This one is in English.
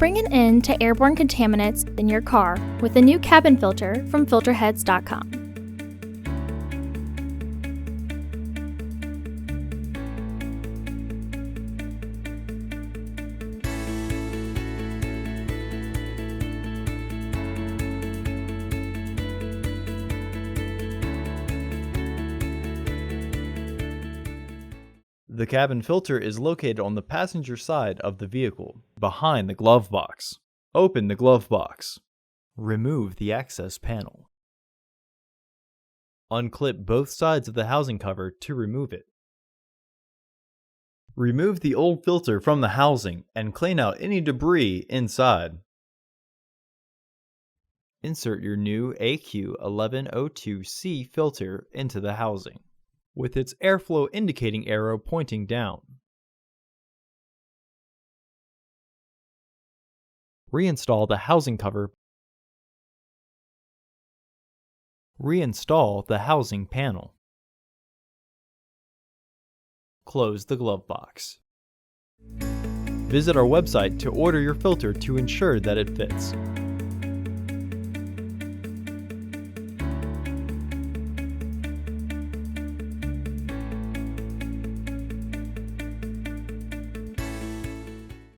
Bring an end to airborne contaminants in your car with the new cabin filter from Filterheads.com. The cabin filter is located on the passenger side of the vehicle, behind the glove box. Open the glove box. Remove the access panel. Unclip both sides of the housing cover to remove it. Remove the old filter from the housing and clean out any debris inside. Insert your new AQ1102C filter into the housing, with its airflow indicating arrow pointing down. Reinstall the housing cover. Reinstall the housing panel. Close the glove box. Visit our website to order your filter to ensure that it fits.